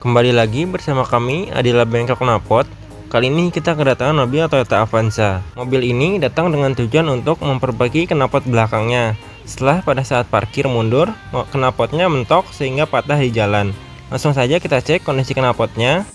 Kembali lagi bersama kami Adila Bengkel Knalpot. Kali ini kita kedatangan mobil Toyota Avanza. Mobil ini datang dengan tujuan untuk memperbaiki knalpot belakangnya. Setelah pada saat parkir mundur, knalpotnya mentok sehingga patah di jalan. Langsung saja kita cek kondisi knalpotnya.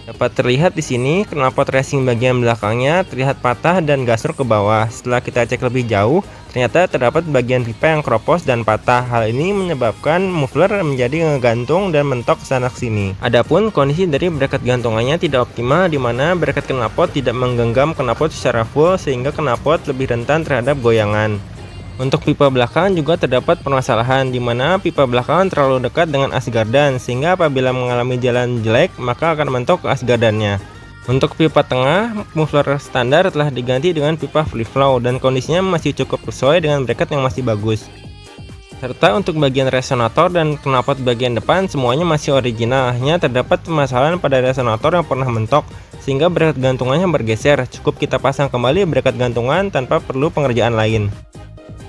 Dapat terlihat di sini knalpot racing bagian belakangnya terlihat patah dan gasruk ke bawah. Setelah kita cek lebih jauh, ternyata terdapat bagian pipa yang keropos dan patah. Hal ini menyebabkan muffler menjadi ngegantung dan mentok sana sini. Adapun kondisi dari bracket gantungannya tidak optimal, di mana bracket knalpot tidak menggenggam knalpot secara full sehingga knalpot lebih rentan terhadap goyangan. Untuk pipa belakang juga terdapat permasalahan, di mana pipa belakang terlalu dekat dengan as gardan sehingga apabila mengalami jalan jelek maka akan mentok ke as gardannya. Untuk pipa tengah, muffler standar telah diganti dengan pipa free flow dan kondisinya masih cukup sesuai dengan bracket yang masih bagus. Serta untuk bagian resonator dan knalpot bagian depan semuanya masih original, hanya terdapat permasalahan pada resonator yang pernah mentok sehingga bracket gantungannya bergeser. Cukup kita pasang kembali bracket gantungan tanpa perlu pengerjaan lain.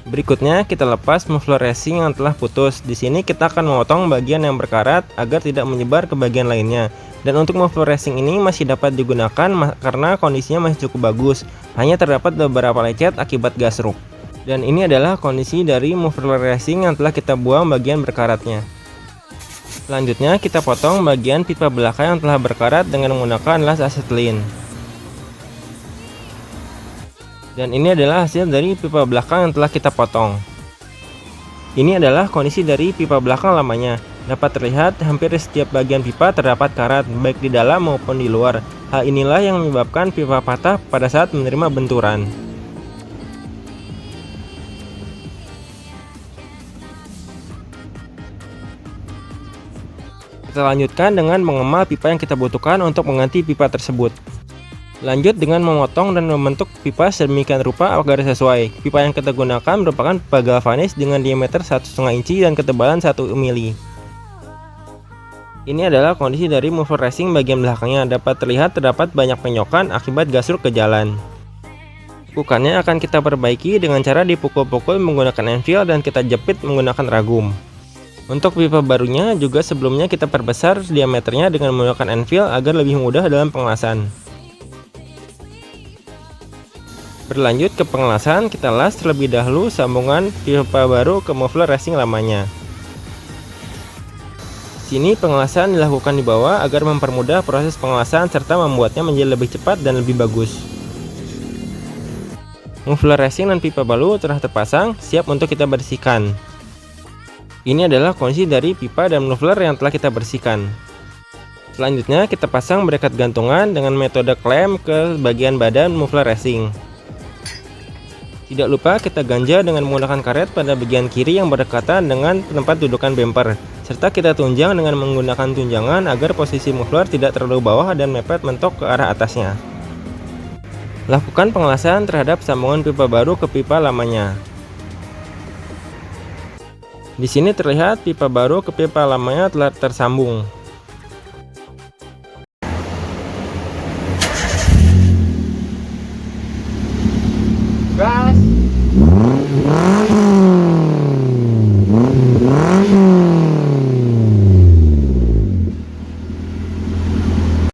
Berikutnya kita lepas muffler racing yang telah putus. Di sini kita akan memotong bagian yang berkarat agar tidak menyebar ke bagian lainnya. Dan untuk muffler racing ini masih dapat digunakan karena kondisinya masih cukup bagus. Hanya terdapat beberapa lecet akibat gasruk. Dan ini adalah kondisi dari muffler racing yang telah kita buang bagian berkaratnya. Selanjutnya kita potong bagian pipa belakang yang telah berkarat dengan menggunakan las asetilin. Dan ini adalah hasil dari pipa belakang yang telah kita potong. Ini adalah kondisi dari pipa belakang lamanya. Dapat terlihat hampir setiap bagian pipa terdapat karat, baik di dalam maupun di luar. Hal inilah yang menyebabkan pipa patah pada saat menerima benturan. Kita lanjutkan dengan mengemal pipa yang kita butuhkan untuk mengganti pipa tersebut. Lanjut dengan memotong dan membentuk pipa sedemikian rupa agar sesuai. Pipa yang kita gunakan merupakan pipa galvanis dengan diameter 1,5 inci dan ketebalan 1 mili. Ini adalah kondisi dari muffler racing bagian belakangnya. Dapat terlihat terdapat banyak penyokan akibat gasruk ke jalan. Pukulannya akan kita perbaiki dengan cara dipukul-pukul menggunakan anvil dan kita jepit menggunakan ragum. Untuk pipa barunya juga sebelumnya kita perbesar diameternya dengan menggunakan anvil agar lebih mudah dalam pengelasan. Berlanjut ke pengelasan, kita las terlebih dahulu sambungan pipa baru ke muffler racing lamanya. Sini pengelasan dilakukan di bawah agar mempermudah proses pengelasan serta membuatnya menjadi lebih cepat dan lebih bagus. Muffler racing dan pipa baru telah terpasang, siap untuk kita bersihkan. Ini adalah kondisi dari pipa dan muffler yang telah kita bersihkan. Selanjutnya kita pasang bracket gantungan dengan metode klem ke bagian badan muffler racing. Tidak lupa kita ganja dengan menggunakan karet pada bagian kiri yang berdekatan dengan tempat dudukan bumper, serta kita tunjang dengan menggunakan tunjangan agar posisi muffler tidak terlalu bawah dan mepet mentok ke arah atasnya. Lakukan pengelasan terhadap sambungan pipa baru ke pipa lamanya. Di sini terlihat pipa baru ke pipa lamanya telah tersambung.